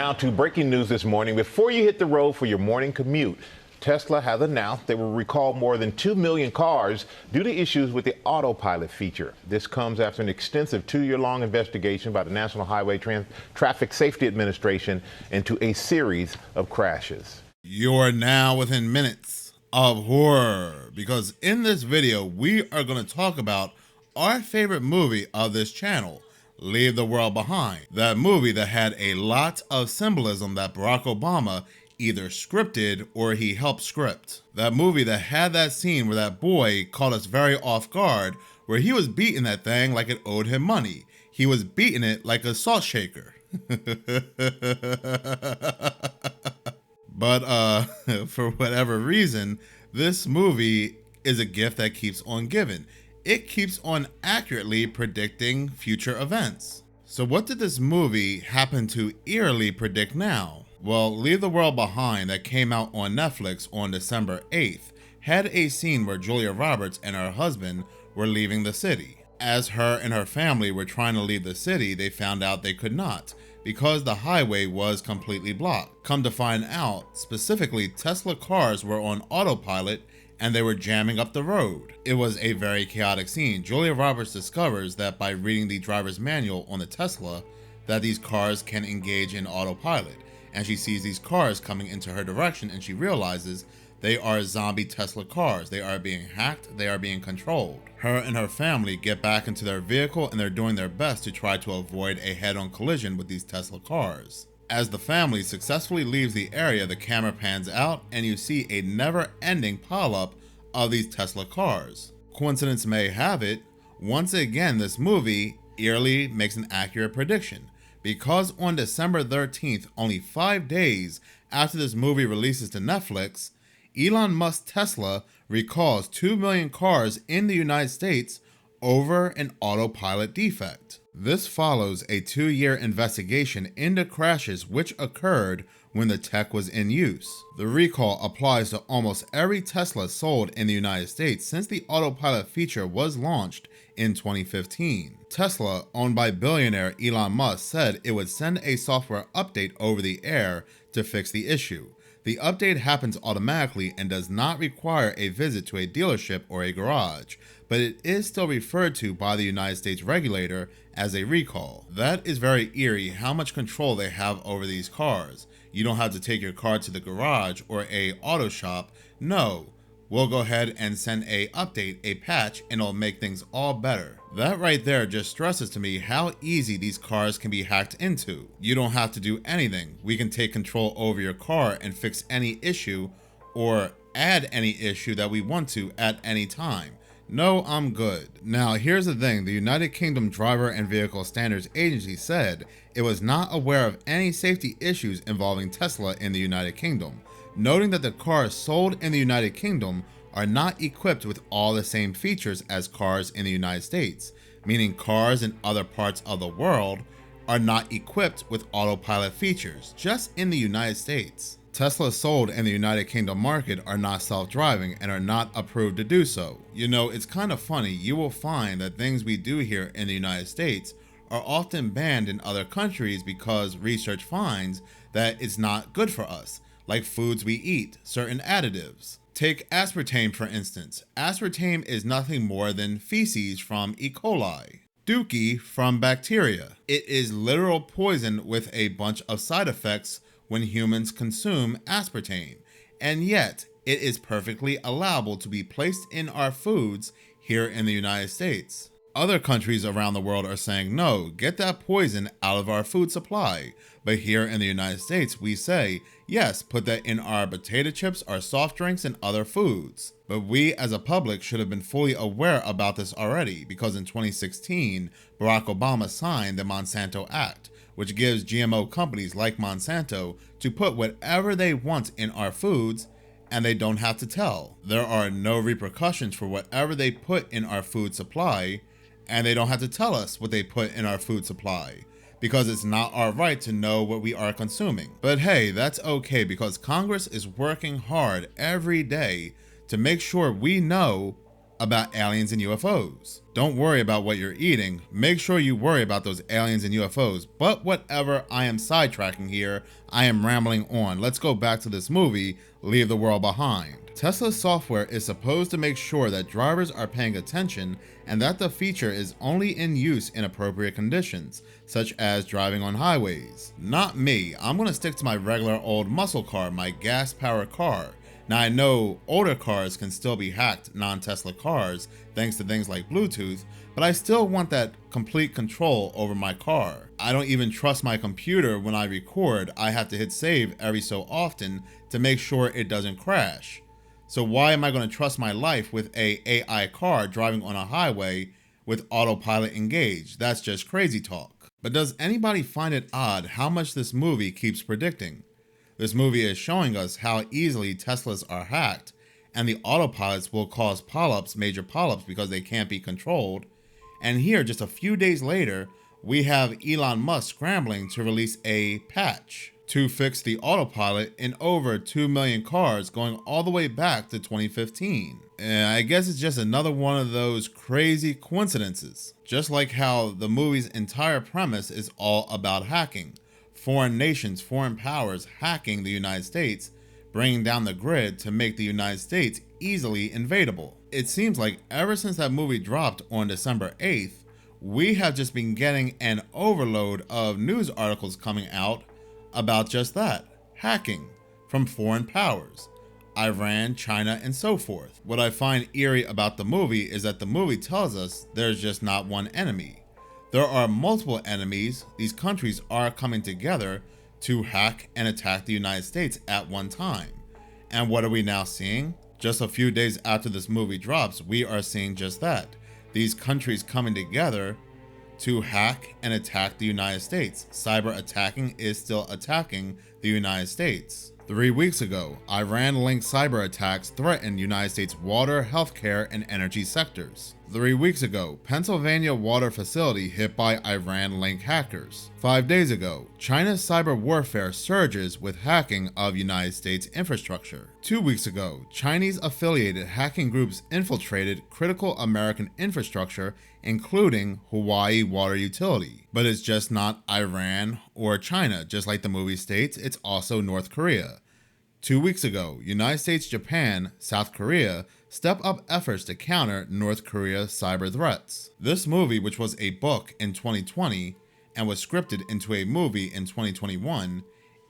Now to breaking news this morning. Before you hit the road for your morning commute, Tesla has announced they will recall more than 2 million cars due to issues with the autopilot feature. This comes after an extensive 2-year-long investigation by the National Highway Traffic Safety Administration into a series of crashes. You're now within minutes of horror, because in this video, we are going to talk about our favorite movie of this channel, Leave the World Behind. That movie that had a lot of symbolism that Barack Obama either scripted or he helped script. That movie that had that scene where that boy caught us very off guard, where he was beating that thing like it owed him money. He was beating it like a salt shaker. But for whatever reason, this movie is a gift that keeps on giving. It keeps on accurately predicting future events. So what did this movie happen to eerily predict now? Well, Leave the World Behind, that came out on Netflix on December 8th, had a scene where Julia Roberts and her husband were leaving the city. As her and her family were trying to leave the city, they found out they could not, because the highway was completely blocked. Come to find out, specifically Tesla cars were on autopilot and they were jamming up the road. It was a very chaotic scene. Julia Roberts discovers that by reading the driver's manual on the Tesla, that these cars can engage in autopilot. And she sees these cars coming into her direction and she realizes they are zombie Tesla cars. They are being hacked, they are being controlled. Her and her family get back into their vehicle and they're doing their best to try to avoid a head-on collision with these Tesla cars. As the family successfully leaves the area, the camera pans out and you see a never-ending pileup of these Tesla cars. Coincidence may have it, once again this movie eerily makes an accurate prediction, because on December 13th, only 5 days after this movie releases to Netflix, Elon Musk Tesla recalls 2 million cars in the United States over an autopilot defect. This follows a 2-year investigation into crashes which occurred when the tech was in use. The recall applies to almost every Tesla sold in the United States since the autopilot feature was launched in 2015. Tesla, owned by billionaire Elon Musk, said it would send a software update over the air to fix the issue. The update happens automatically and does not require a visit to a dealership or a garage, but it is still referred to by the United States regulator as a recall. That is very eerie how much control they have over these cars. You don't have to take your car to the garage or a auto shop. No, we'll go ahead and send a update, a patch, and it'll make things all better. That right there just stresses to me how easy these cars can be hacked into. You don't have to do anything. We can take control over your car and fix any issue or add any issue that we want to at any time. No, I'm good. Now, here's the thing. The United Kingdom Driver and Vehicle Standards Agency said it was not aware of any safety issues involving Tesla in the United Kingdom, noting that the cars sold in the United Kingdom are not equipped with all the same features as cars in the United States, meaning cars in other parts of the world are not equipped with autopilot features, just in the United States. Teslas sold in the United Kingdom market are not self-driving and are not approved to do so. You know, it's kind of funny. You will find that things we do here in the United States are often banned in other countries because research finds that it's not good for us, like foods we eat, certain additives. Take aspartame for instance. Aspartame is nothing more than feces from E. coli, dookie from bacteria. It is literal poison with a bunch of side effects when humans consume aspartame, and yet it is perfectly allowable to be placed in our foods here in the United States. Other countries around the world are saying, no, get that poison out of our food supply. But here in the United States, we say, yes, put that in our potato chips, our soft drinks, and other foods. But we as a public should have been fully aware about this already, because in 2016, Barack Obama signed the Monsanto Act, which gives GMO companies like Monsanto to put whatever they want in our foods, and they don't have to tell. There are no repercussions for whatever they put in our food supply, and they don't have to tell us what they put in our food supply, because it's not our right to know what we are consuming. But hey, that's okay, because Congress is working hard every day to make sure we know about aliens and UFOs. Don't worry about what you're eating. Make sure you worry about those aliens and UFOs. But whatever, I am sidetracking here. I am rambling on. Let's go back to this movie, Leave the World Behind. Tesla's software is supposed to make sure that drivers are paying attention and that the feature is only in use in appropriate conditions, such as driving on highways. Not me. I'm gonna stick to my regular old muscle car, my gas-powered car. Now I know older cars can still be hacked, non-Tesla cars, thanks to things like Bluetooth, but I still want that complete control over my car. I don't even trust my computer when I record. I have to hit save every so often to make sure it doesn't crash. So why am I going to trust my life with a AI car driving on a highway with autopilot engaged? That's just crazy talk. But does anybody find it odd how much this movie keeps predicting? This movie is showing us how easily Teslas are hacked, and the autopilots will cause polyps, major polyps, because they can't be controlled. And here, just a few days later, we have Elon Musk scrambling to release a patch to fix the autopilot in over 2 million cars going all the way back to 2015. And I guess it's just another one of those crazy coincidences. Just like how the movie's entire premise is all about hacking. Foreign nations, foreign powers hacking the United States, bringing down the grid to make the United States easily invadable. It seems like ever since that movie dropped on December 8th, we have just been getting an overload of news articles coming out about just that, hacking from foreign powers, Iran, China, and so forth. What I find eerie about the movie is that the movie tells us there's just not one enemy. There are multiple enemies. These countries are coming together to hack and attack the United States at one time. And what are we now seeing? Just a few days after this movie drops, we are seeing just that. These countries coming together to hack and attack the United States. Cyber attacking is still attacking the United States. 3 weeks ago, Iran-linked cyber attacks threatened United States water, healthcare, and energy sectors. 3 weeks ago, Pennsylvania water facility hit by Iran-linked hackers. 5 days ago, China's cyber warfare surges with hacking of United States infrastructure. 2 weeks ago, Chinese-affiliated hacking groups infiltrated critical American infrastructure, including Hawaii Water Utility. But it's just not Iran or China. Just like the movie states, it's also North Korea. 2 weeks ago, United States, Japan, South Korea step up efforts to counter North Korea's cyber threats. This movie, which was a book in 2020 and was scripted into a movie in 2021,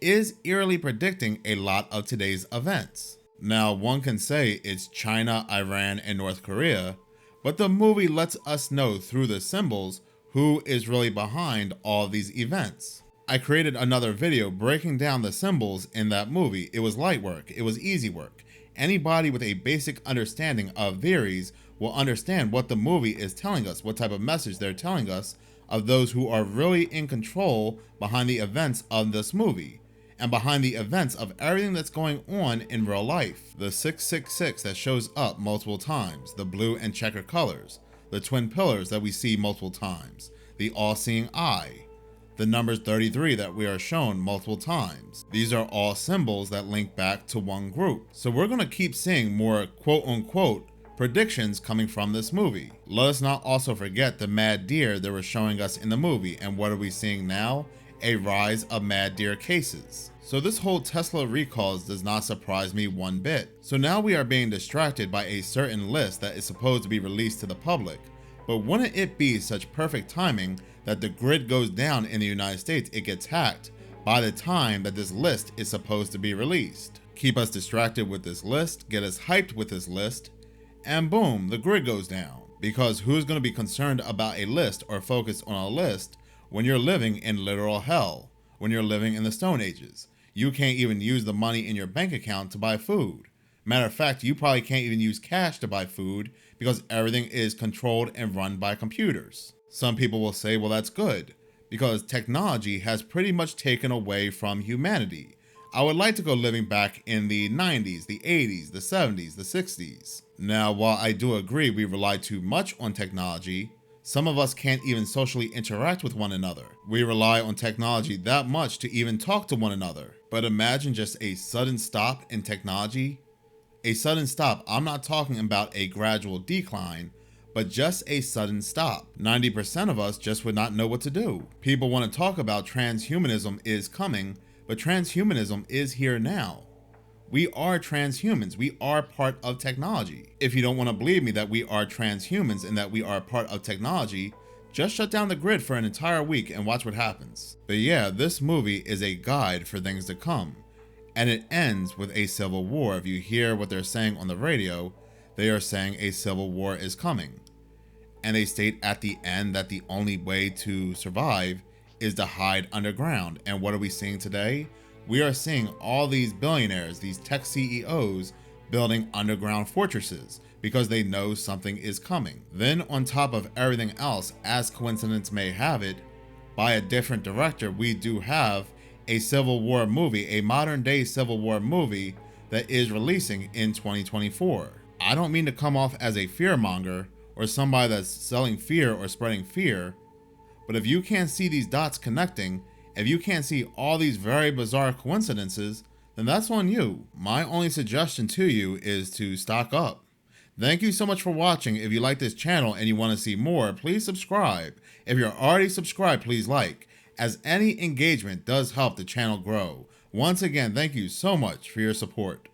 is eerily predicting a lot of today's events. Now, one can say it's China, Iran, and North Korea, but the movie lets us know through the symbols who is really behind all these events. I created another video breaking down the symbols in that movie. It was light work. It was easy work. Anybody with a basic understanding of theories will understand what the movie is telling us, what type of message they're telling us of those who are really in control behind the events of this movie and behind the events of everything that's going on in real life. The 666 that shows up multiple times, the blue and checker colors, the twin pillars that we see multiple times, the all-seeing eye, the numbers 33 that we are shown multiple times. These are all symbols that link back to one group. So we're going to keep seeing more quote-unquote predictions coming from this movie. Let us not also forget the mad deer they were showing us in the movie. And what are we seeing now? A rise of mad deer cases. So this whole Tesla recalls does not surprise me one bit. So now we are being distracted by a certain list that is supposed to be released to the public. But wouldn't it be such perfect timing that the grid goes down in the United States, it gets hacked by the time that this list is supposed to be released? Keep us distracted with this list, get us hyped with this list, and boom, the grid goes down. Because who's going to be concerned about a list or focused on a list when you're living in literal hell, when you're living in the Stone Ages? You can't even use the money in your bank account to buy food. Matter of fact, you probably can't even use cash to buy food because everything is controlled and run by computers. Some people will say, well, that's good because technology has pretty much taken away from humanity. I would like to go living back in the 90s, the 80s, the 70s, the 60s. Now, while I do agree we rely too much on technology, some of us can't even socially interact with one another. We rely on technology that much to even talk to one another. But imagine just a sudden stop in technology, A sudden stop, I'm not talking about a gradual decline, but just a sudden stop. 90% of us just would not know what to do. People want to talk about transhumanism is coming, but transhumanism is here now. We are transhumans. We are part of technology. If you don't want to believe me that we are transhumans and that we are part of technology, just shut down the grid for an entire week and watch what happens. But yeah, this movie is a guide for things to come. And it ends with a civil war. If you hear what they're saying on the radio, they are saying a civil war is coming. And they state at the end that the only way to survive is to hide underground. And what are we seeing today? We are seeing all these billionaires, these tech CEOs, building underground fortresses because they know something is coming. Then on top of everything else, as coincidence may have it, by a different director, we do have a Civil War movie, a modern day Civil War movie that is releasing in 2024. I don't mean to come off as a fearmonger or somebody that's selling fear or spreading fear, but if you can't see these dots connecting, if you can't see all these very bizarre coincidences, then that's on you. My only suggestion to you is to stock up. Thank you so much for watching. If you like this channel and you want to see more, please subscribe. If you're already subscribed, please like, as any engagement does help the channel grow. Once again, thank you so much for your support.